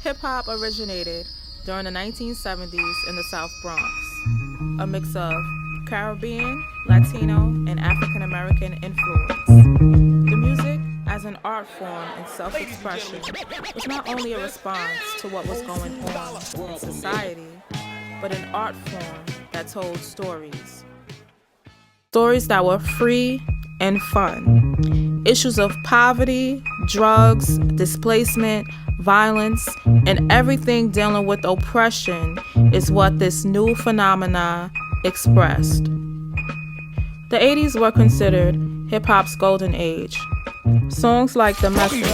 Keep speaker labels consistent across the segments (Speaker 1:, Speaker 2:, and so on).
Speaker 1: Hip-hop originated during the 1970s in the South Bronx, a mix of Caribbean, Latino, and African American influence. The music, as an art form and self-expression, was not only a response to what was going on in society, but an art form that told stories. Stories that were free and fun. Issues of poverty, drugs, displacement, violence, and everything dealing with oppression is what this new phenomena expressed. The 80s were considered hip-hop's golden age. Songs like The Message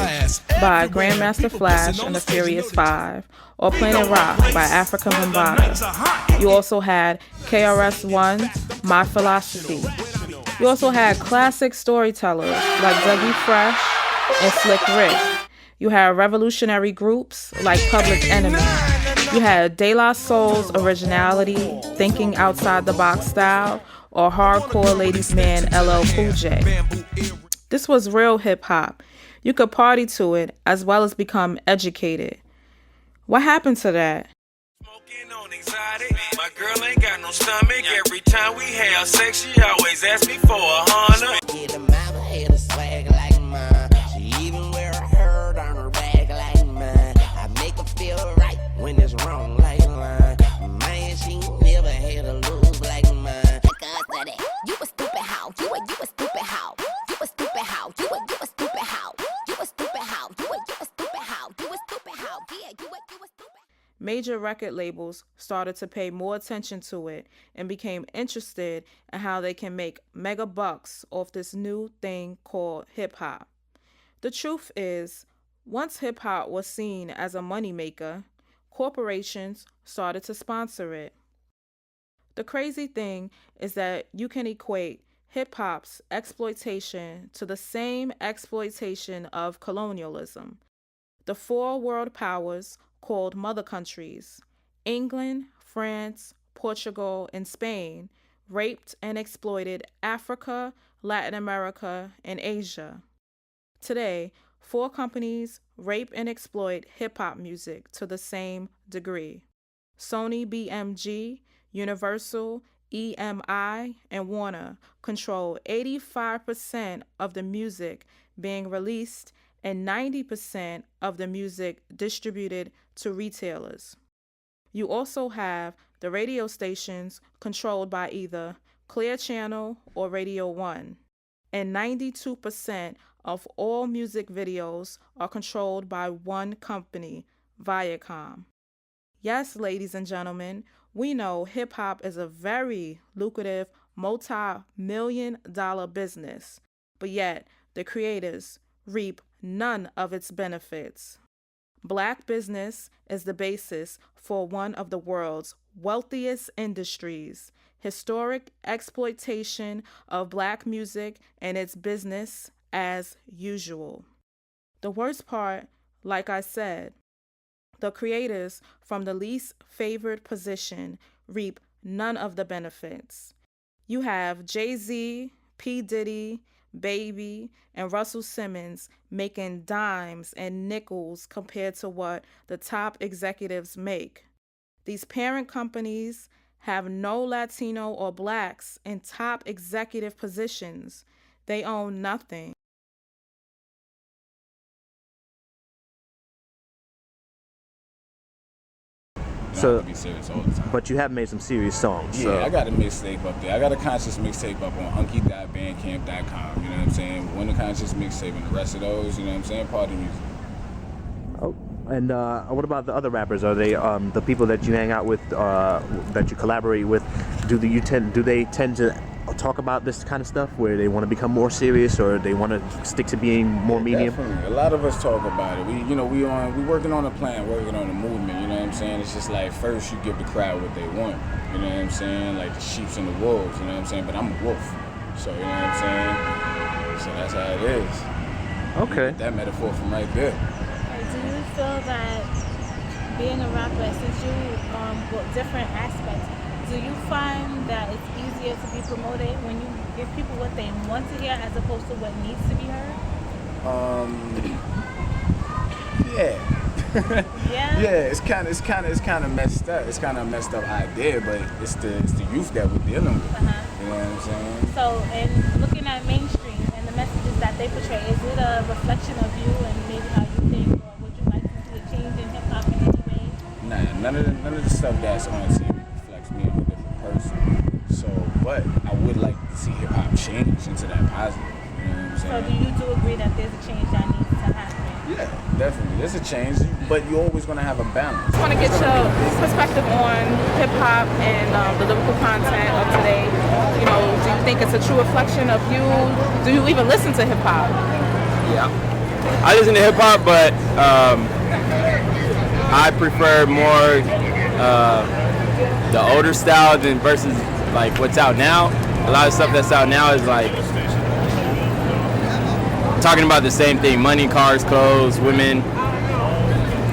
Speaker 1: by Grandmaster Flash and the Furious Five, or Planet Rock by Afrika Bambaataa. You also had KRS-One's My Philosophy. You also had classic storytellers like Dougie Fresh and Slick Rick. You had revolutionary groups like Public Enemy. You had De La Soul's originality, thinking outside the box style, or hardcore ladies man LL Cool J. This was real hip hop. You could party to it as well as become educated. What happened to that?
Speaker 2: My girl ain't got no stomach. Every time we have sex, she always asks me for $100.
Speaker 3: Yeah, the mama had a swag like mine. She even wear a herd on her back like mine. I make her feel right when it's wrong like mine. Man, she never had a lose like mine.
Speaker 4: Because of that, you a stupid how. You a stupid how. You a stupid how. You a stupid how. You a stupid how. You a stupid how. You a stupid how. Yeah, you a stupid.
Speaker 1: Major record labels started to pay more attention to it and became interested in how they can make mega bucks off this new thing called hip-hop. The truth is, once hip-hop was seen as a moneymaker, corporations started to sponsor it. The crazy thing is that you can equate hip-hop's exploitation to the same exploitation of colonialism. The four world powers called mother countries, England, France, Portugal, and Spain, raped and exploited Africa, Latin America, and Asia. Today, four companies rape and exploit hip-hop music to the same degree. Sony BMG, Universal, EMI, and Warner control 85% of the music being released and 90% of the music distributed to retailers. You also have the radio stations controlled by either Clear Channel or Radio 1, and 92% of all music videos are controlled by one company, Viacom. Yes, ladies and gentlemen, we know hip-hop is a very lucrative multi-million-dollar business, but yet the creators reap none of its benefits. Black business is the basis for one of the world's wealthiest industries. Historic exploitation of black music and its business as usual. The worst part, like I said, the creators from the least favored position reap none of the benefits. You have Jay-Z, P. Diddy, Baby, and Russell Simmons making dimes and nickels compared to what the top executives make. These parent companies have no Latino or blacks in top executive positions. They own nothing.
Speaker 5: So,
Speaker 6: be serious all the time.
Speaker 5: but you have made some serious songs.
Speaker 6: Yeah,
Speaker 5: so.
Speaker 6: I got a mixtape up there. I got a conscious mixtape up on unky.bandcamp.com. You know what I'm saying? One conscious mixtape and the rest of those, you know what I'm saying? Party music.
Speaker 5: Oh, and what about the other rappers? Are they the people that you hang out with, that you collaborate with? Do they tend to talk about this kind of stuff, where they want to become more serious, or they want to stick to being more medium?
Speaker 6: Definitely. A lot of us talk about it. We working on a plan, working on a movement. You know what I'm saying? It's just like first you give the crowd what they want. You know what I'm saying? Like the sheeps and the wolves. You know what I'm saying? But I'm a wolf, so you know what I'm saying? So that's how it is.
Speaker 5: Okay.
Speaker 6: You get that metaphor from right there.
Speaker 7: Do you feel that being a rapper, since you with different aspects, do you find that it's easier to be promoted when you give people what they want to hear as opposed to what needs to be heard?
Speaker 6: Yeah.
Speaker 7: Yeah.
Speaker 6: Yeah, it's kind of messed up. It's kind of a messed up idea, but it's the youth that we're dealing with. You know what I'm saying?
Speaker 7: So, in looking at mainstream and the messages that they portray, is it a reflection of you and maybe how you think, or would you like to see a change in hip hop in any way?
Speaker 6: Nah, none of the stuff that's on TV reflects me. I'm a different person. So, but I would like to see hip hop change into that positive. You know what I'm saying?
Speaker 7: So, do you agree that there's a change that needs to happen?
Speaker 6: Yeah, definitely. There's a change, but you're always gonna have a balance.
Speaker 1: I want to get your perspective on hip hop and the lyrical content of today. You know, do you think it's a true reflection of you? Do you even listen to hip hop?
Speaker 8: Yeah. I listen to hip hop, but I prefer more the older style than versus like what's out now. A lot of stuff that's out now is like talking about the same thing: money, cars, clothes, women,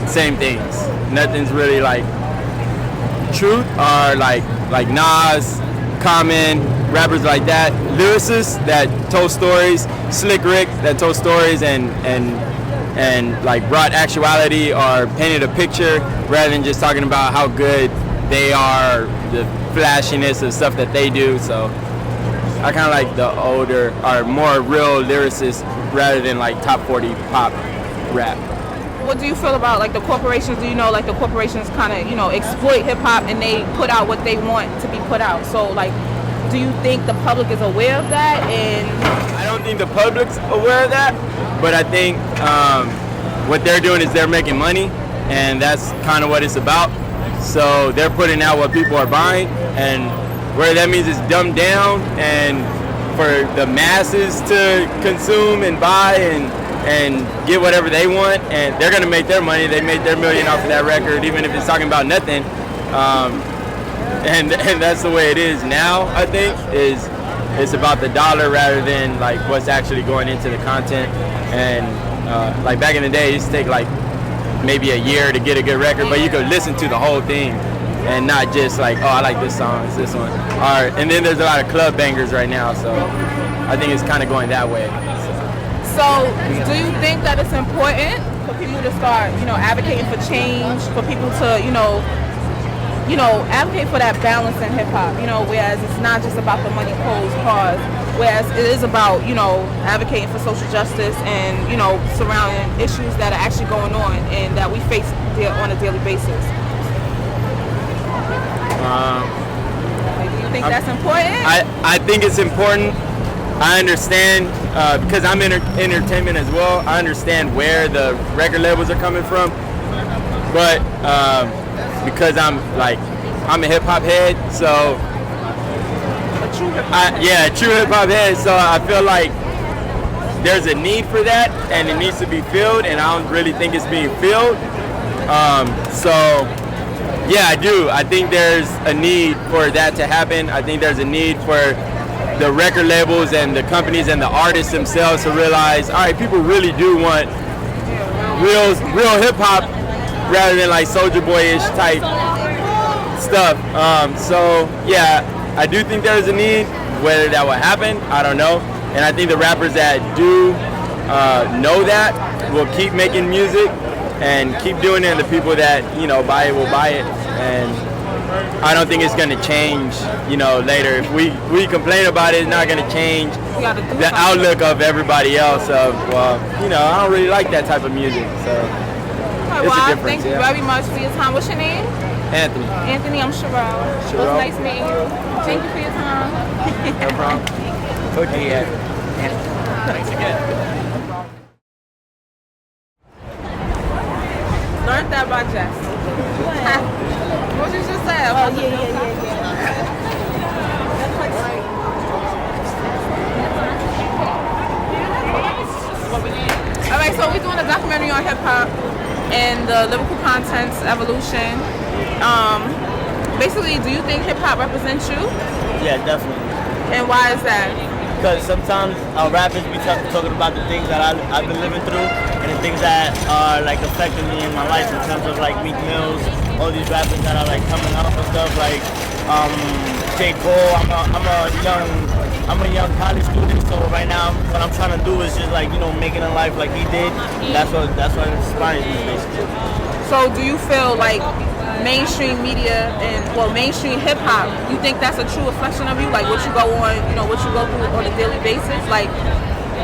Speaker 8: same things. Nothing's really like truth or like Nas, Common, rappers like that, lyricists that told stories, Slick Rick that told stories and like brought actuality or painted a picture rather than just talking about how good they are, the flashiness of stuff that they do. So I kind of like the older or more real lyricists rather than like top 40 pop rap.
Speaker 1: What do you feel about like the corporations? Do you know like the corporations kind of, you know, exploit hip hop and they put out what they want to be put out? So like, do you think the public is aware of that? And
Speaker 8: I don't think the public's aware of that, but I think what they're doing is they're making money, and that's kind of what it's about. So they're putting out what people are buying, and where that means it's dumbed down and for the masses to consume and buy and get whatever they want, and they're gonna make their money. They made their million off of that record, even if it's talking about nothing. And that's the way it is now. I think it's about the dollar rather than like what's actually going into the content. And like back in the day, it used to take like maybe a year to get a good record, but you could listen to the whole thing and not just like, oh, I like this song, it's this one. And then there's a lot of club bangers right now, so I think it's kind of going that way.
Speaker 1: so do you think that it's important for people to start, you know, advocating for change, for people to, you know, advocate for that balance in hip hop, you know, whereas it's not just about the money, clothes, cars, whereas it is about, you know, advocating for social justice and, you know, surrounding issues that are actually going on and that we face on a daily basis? Do you think that's important?
Speaker 8: I think it's important. I understand because I'm in entertainment as well. I understand where the record labels are coming from, but because I'm a hip hop head, so
Speaker 1: A true hip hop.
Speaker 8: yeah, true hip hop head. So I feel like there's a need for that, and it needs to be filled, and I don't really think it's being filled. So yeah, I do. I think there's a need for that to happen. I think there's a need for the record labels and the companies and the artists themselves to realize, all right, people really do want real hip hop rather than like Soulja Boy-ish type stuff. So yeah, I do think there's a need. Whether that will happen, I don't know. And I think the rappers that do know that will keep making music and keep doing it. And the people that, you know, buy it will buy it. And I don't think it's gonna change, you know, later. If we complain about it, it's not gonna change the outlook of everybody else of, well, you know, I don't really like that type of music. So
Speaker 1: Okay,
Speaker 8: it's a
Speaker 1: well,
Speaker 8: difference,
Speaker 1: thank you
Speaker 8: yeah.
Speaker 1: very much for your time. What's your name?
Speaker 8: Anthony,
Speaker 1: Anthony, I'm Sherelle. It was nice meeting you. Thank you for your time.
Speaker 8: no problem. Okay, yeah. Thanks again.
Speaker 1: Learned that by Jess. What you just said?
Speaker 7: Oh, yeah.
Speaker 1: All right, so we're doing a documentary on hip hop and the lyrical content's evolution. Basically, do you think hip hop represents you?
Speaker 9: Yeah, definitely.
Speaker 1: And why is that?
Speaker 9: Because sometimes our rappers be talking about the things that I've been living through and the things that are like affecting me in my life in terms of like Meek Mills, all these rappers that are like coming up and stuff like J. Cole. I'm a young college student, so right now what I'm trying to do is just like, you know, making a life like he did. That's what inspires me basically.
Speaker 1: So do you feel like mainstream media and mainstream hip hop, you think that's a true reflection of you? Like what you go on, what you go through on a daily basis? Like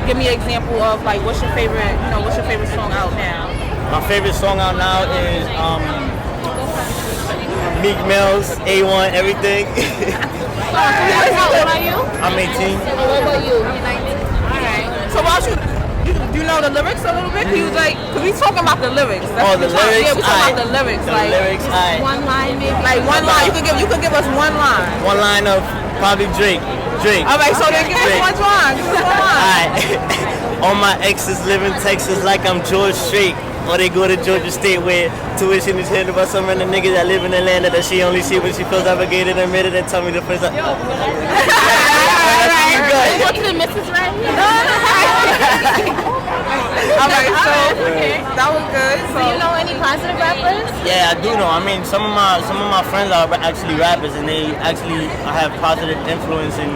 Speaker 1: give me an example of like what's your favorite song out now?
Speaker 9: My favorite song out now is Meek Mill's A1 Everything.
Speaker 7: How old are you?
Speaker 9: I'm 18.
Speaker 7: What about you? You're 19. Alright.
Speaker 1: So why don't you know the lyrics a little bit? Can you cause we talking about the lyrics.
Speaker 9: The lyrics?
Speaker 1: Yeah, we talking about the lyrics.
Speaker 9: The lyrics,
Speaker 7: One line maybe.
Speaker 1: Like one line. You can give us one line.
Speaker 9: One line of probably Drake.
Speaker 1: Alright, so then give us one line. Give us one line.
Speaker 9: Alright. All my exes live in Texas like I'm George Strait. Or they go to Georgia State where tuition is handled by some random niggas that live in Atlanta that she only see when she feels obligated and admitted and tell me the first time.
Speaker 7: Go to the missus right here.
Speaker 1: Alright, so that was good.
Speaker 7: Do you know any positive rappers?
Speaker 9: Yeah, I do know. I mean, some of my friends are actually rappers, and they actually have positive influence in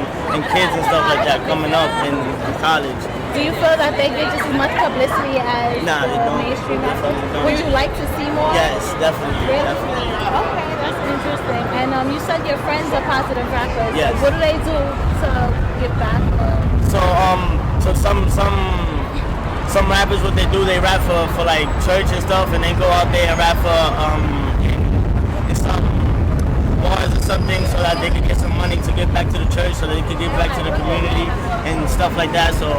Speaker 9: kids and stuff like that coming up in college.
Speaker 7: Do you feel that they get just as much publicity as
Speaker 9: Nah, they don't.
Speaker 7: mainstream rappers? Would you like to see more?
Speaker 9: Yes, definitely.
Speaker 7: Really?
Speaker 9: Definitely.
Speaker 7: Okay, that's interesting. And you said your friends are positive rappers.
Speaker 9: Yes.
Speaker 7: What do they do to give back?
Speaker 9: So some rappers, what they do, they rap for like church and stuff, and they go out there and rap for in some bars or something, so that they can get some money to give back to the church, so they can give back to the community and stuff like that. So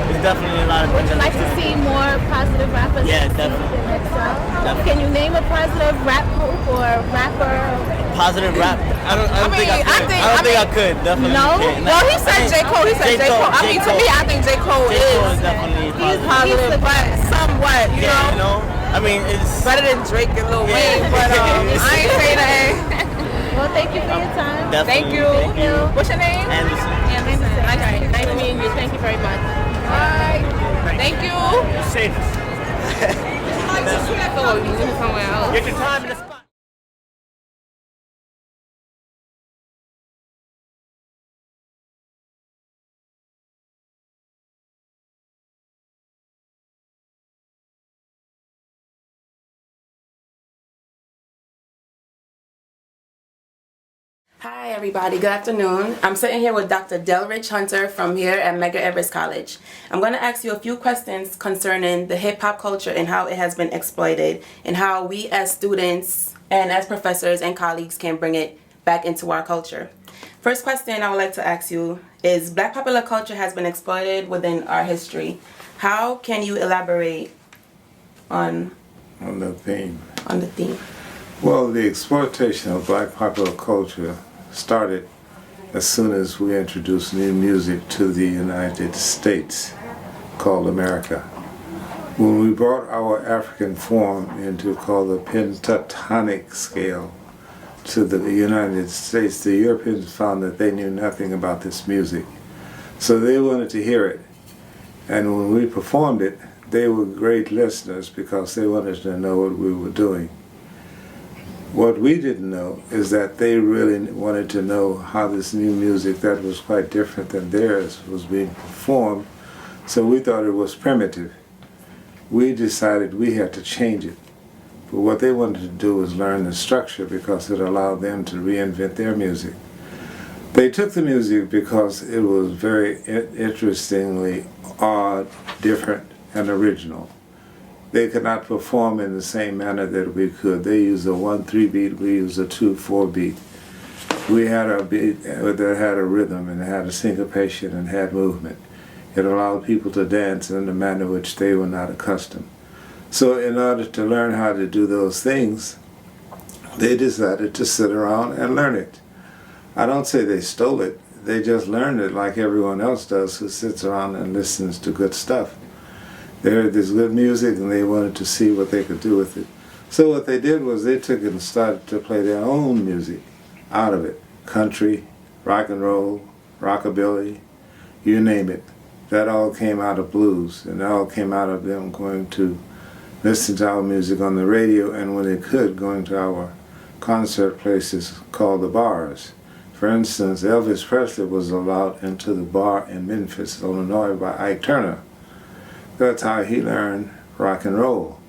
Speaker 9: it's definitely a lot of.
Speaker 7: Would you like to see more positive rappers?
Speaker 9: Yeah, definitely.
Speaker 7: Can you name a positive rap group or rapper?
Speaker 9: Positive rap. I don't think I could. Definitely.
Speaker 7: No?
Speaker 9: Can't.
Speaker 1: Well, he said J. Cole. He said J. Cole. I mean, to me, I think J. Cole
Speaker 9: is
Speaker 1: is
Speaker 9: definitely
Speaker 1: positive, but somewhat, you know.
Speaker 9: I mean, it's
Speaker 1: Better than Drake and Lil Wayne, but I ain't say that.
Speaker 7: Well, thank you for your time.
Speaker 1: Thank you. What's your name?
Speaker 9: Anderson.
Speaker 7: Nice meeting you. Thank you very much.
Speaker 1: Bye. Thank you.
Speaker 9: Say this. Get your time in the spot.
Speaker 10: Hi everybody, good afternoon. I'm sitting here with Dr. Delrich Hunter from here at Medgar Evers College. I'm going to ask you a few questions concerning the hip hop culture and how it has been exploited and how we as students and as professors and colleagues can bring it back into our culture. First question I would like to ask you is, Black popular culture has been exploited within our history. How can you elaborate on
Speaker 11: the theme?
Speaker 10: On the theme.
Speaker 11: Well, the exploitation of Black popular culture started as soon as we introduced new music to the United States, called America. When we brought our African form into called the pentatonic scale to the United States, the Europeans found that they knew nothing about this music. So they wanted to hear it. And when we performed it, they were great listeners because they wanted to know what we were doing. What we didn't know is that they really wanted to know how this new music that was quite different than theirs was being performed, so we thought it was primitive. We decided we had to change it. But what they wanted to do was learn the structure because it allowed them to reinvent their music. They took the music because it was very interestingly odd, different, and original. They could not perform in the same manner that we could. They used a 1-3 beat, we used a 2-4 beat. We had a beat that had a rhythm and had a syncopation and had movement. It allowed people to dance in a manner which they were not accustomed. So in order to learn how to do those things, they decided to sit around and learn it. I don't say they stole it, they just learned it like everyone else does who sits around and listens to good stuff. They heard this good music and they wanted to see what they could do with it. So what they did was they took it and started to play their own music out of it. Country, rock and roll, rockabilly, you name it. That all came out of blues, and that all came out of them going to listen to our music on the radio, and when they could, going to our concert places called the bars. For instance, Elvis Presley was allowed into the bar in Memphis, Illinois by Ike Turner. That's how he learned rock and roll.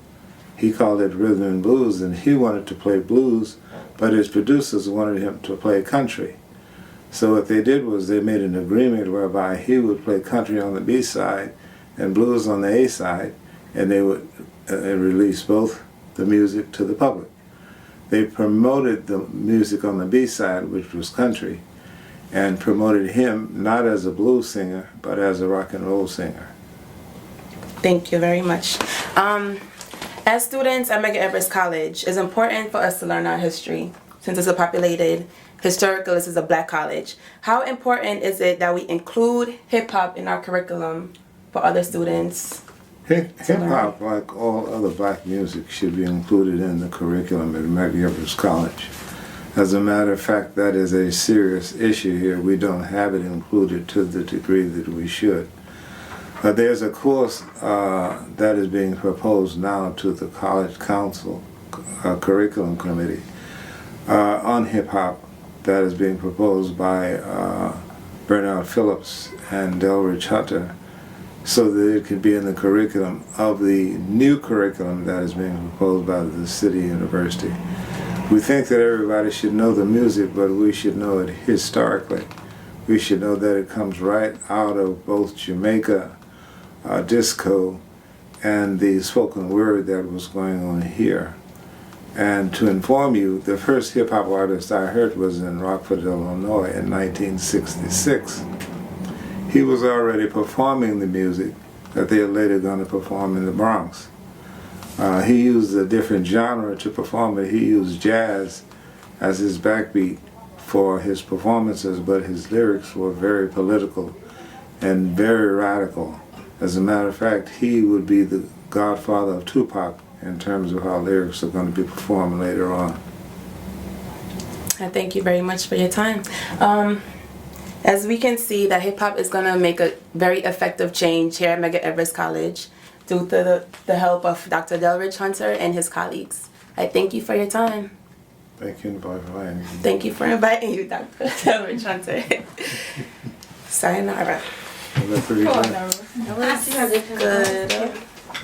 Speaker 11: He called it rhythm and blues, and he wanted to play blues, but his producers wanted him to play country. So what they did was they made an agreement whereby he would play country on the B side and blues on the A side, and they would release both the music to the public. They promoted the music on the B side, which was country, and promoted him not as a blues singer, but as a rock and roll singer.
Speaker 10: Thank you very much. As students at Medgar Evers College, it's important for us to learn our history. Since it's a populated, historical, this is a black college. How important is it that we include hip-hop in our curriculum for other students?
Speaker 11: Hip-hop, like all other black music, should be included in the curriculum at Medgar Evers College. As a matter of fact, that is a serious issue here. We don't have it included to the degree that we should. There's a course that is being proposed now to the College Council Curriculum Committee on hip-hop that is being proposed by Bernard Phillips and Delridge Hunter, so that it could be in the curriculum of the new curriculum that is being proposed by the City University. We think that everybody should know the music, but we should know it historically. We should know that it comes right out of both Jamaica disco and the spoken word that was going on here. And to inform you, the first hip-hop artist I heard was in Rockford, Illinois in 1966. He was already performing the music that they are later going to perform in the Bronx. He used a different genre to perform it. He used jazz as his backbeat for his performances, but his lyrics were very political and very radical. As a matter of fact, he would be the godfather of Tupac in terms of how lyrics are going to be performed later on.
Speaker 10: I thank you very much for your time. As we can see, that hip-hop is going to make a very effective change here at Medgar Evers College due to the help of Dr. Delridge Hunter and his colleagues. I thank you for your time.
Speaker 11: Thank you for inviting me.
Speaker 10: Thank you for inviting you, Dr. Delridge Hunter. Sayonara.
Speaker 11: Was that pretty good?
Speaker 10: That was good.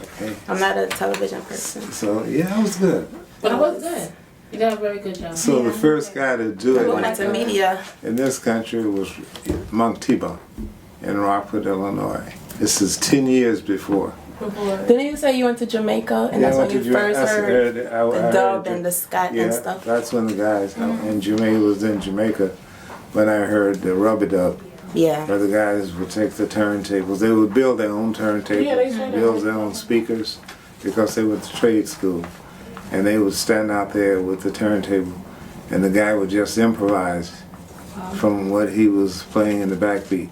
Speaker 11: Okay.
Speaker 10: I'm not a television person.
Speaker 11: So, yeah, it was good.
Speaker 12: But it was good. You did a very good job.
Speaker 11: So the first guy to do
Speaker 10: Going
Speaker 11: it
Speaker 10: into media.
Speaker 11: in this country was Monk Tebow in Rockford, Illinois. This is 10 years before.
Speaker 10: Didn't you say you went to Jamaica and that's when you first heard the dub and the scat and stuff?
Speaker 11: That's when the guys in Jamaica was in Jamaica when I heard the rubber dub.
Speaker 10: Yeah.
Speaker 11: Where the guys would take the turntables. They would build their own turntables, build their own speakers, because they went to trade school. And they would stand out there with the turntable, and the guy would just improvise from what he was playing in the backbeat.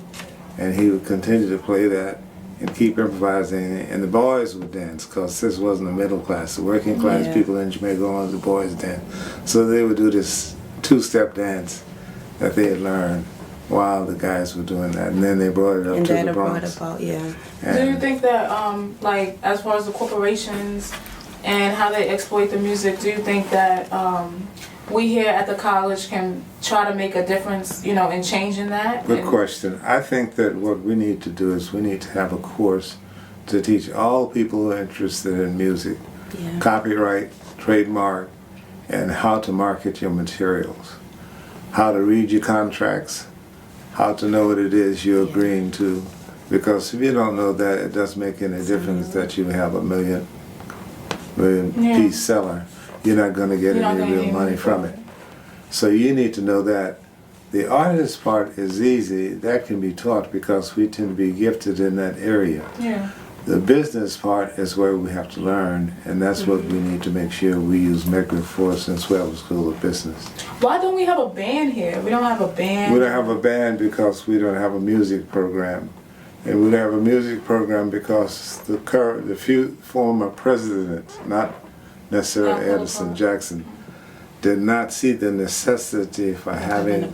Speaker 11: And he would continue to play that and keep improvising, and the boys would dance, because this wasn't the middle class. The working class people in Jamaica wanted the boys to dance. So they would do this two-step dance that they had learned while the guys were doing that, and then they brought it up to the Bronx.
Speaker 10: Brought it about,
Speaker 12: Do you think that, like, as far as the corporations and how they exploit the music, do you think that we here at the college can try to make a difference, you know, in changing that?
Speaker 11: Good question. I think that what we need to do is we need to have a course to teach all people who are interested in music, copyright, trademark, and how to market your materials, how to read your contracts, how to know what it is you're agreeing to, because if you don't know that, it doesn't make any difference that you have a million piece seller. You're not going to get any real money from it. So you need to know that. The artist part is easy. That can be taught because we tend to be gifted in that area.
Speaker 12: Yeah.
Speaker 11: The business part is where we have to learn, and that's what we need to make sure we use Medgar for, since we have a school of business.
Speaker 12: Why don't we have a band here? We don't have a band.
Speaker 11: We don't have a band because we don't have a music program. And we don't have a music program because the former presidents, not necessarily Edison Jackson, did not see the necessity for having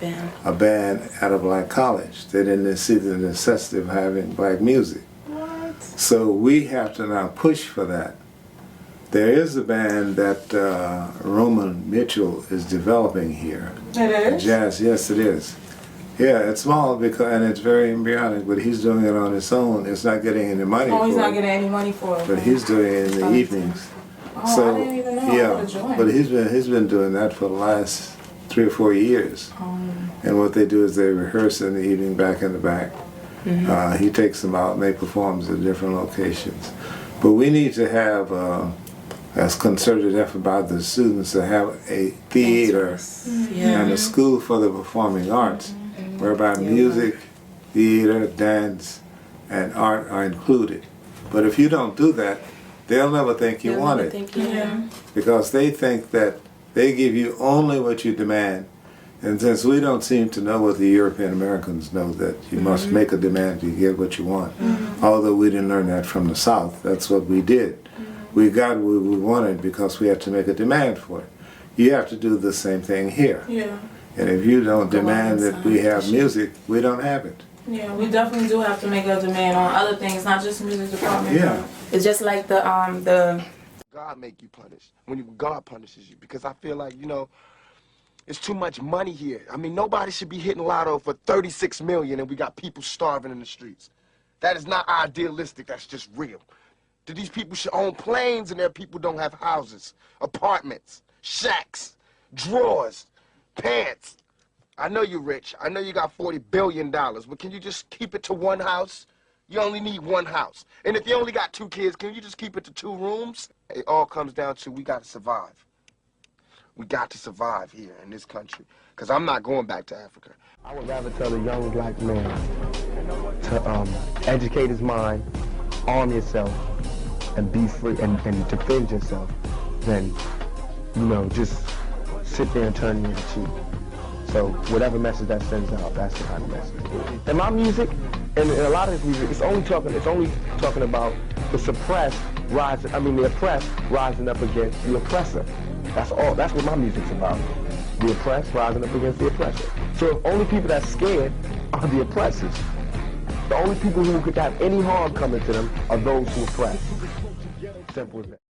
Speaker 11: a band at a black college. They didn't see the necessity of having black music. So we have to now push for that. There is a band that Roman Mitchell is developing here.
Speaker 12: It is?
Speaker 11: Jazz, yes it is. Yeah, it's small and it's very embryonic, but he's doing it on his own. It's not getting any money for it.
Speaker 12: Oh, he's not getting any money for it.
Speaker 11: But he's doing it in the evenings.
Speaker 12: Oh, I didn't even know. I
Speaker 11: yeah,
Speaker 12: would've joined.
Speaker 11: but he's been doing that for the last 3 or 4 years. And what they do is they rehearse in the evening back in the back. He takes them out and they perform at different locations. But we need to have as concerted effort by the students to have a theater and a school for the performing arts, whereby music, theater, dance, and art are included. But if you don't do that, they'll never think you want it. Because they think that they give you only what you demand. And since we don't seem to know what the European Americans know, that you must make a demand to get what you want. Although we didn't learn that from the South, that's what we did. We got what we wanted because we had to make a demand for it. You have to do the same thing here. And if you don't demand that we have music, we don't have it.
Speaker 12: Yeah, we definitely do have to make a demand on other things, not just music department.
Speaker 11: Yeah.
Speaker 10: It's just like the
Speaker 13: God make you punish when God punishes you, because I feel like, you know, it's too much money here. I mean, nobody should be hitting lotto for 36 million and we got people starving in the streets. That is not idealistic, that's just real. That these people should own planes and their people don't have houses, apartments, shacks, drawers, pants. I know you're rich. I know you got $40 billion, but can you just keep it to one house? You only need one house. And if you only got 2 kids, can you just keep it to 2 rooms? It all comes down to we got to survive. We got to survive here in this country, because I'm not going back to Africa.
Speaker 14: I would rather tell a young black man to educate his mind, arm yourself, and be free, and defend yourself, than, you know, just sit there and turn the other cheek. So whatever message that sends out, that's the kind of message. And my music, and a lot of this music, it's only talking about the suppressed rising, the oppressed rising up against the oppressor. That's all. That's what my music's about. The oppressed rising up against the oppressor. So the only people that's scared are the oppressors. The only people who could have any harm coming to them are those who oppress. Simple as that.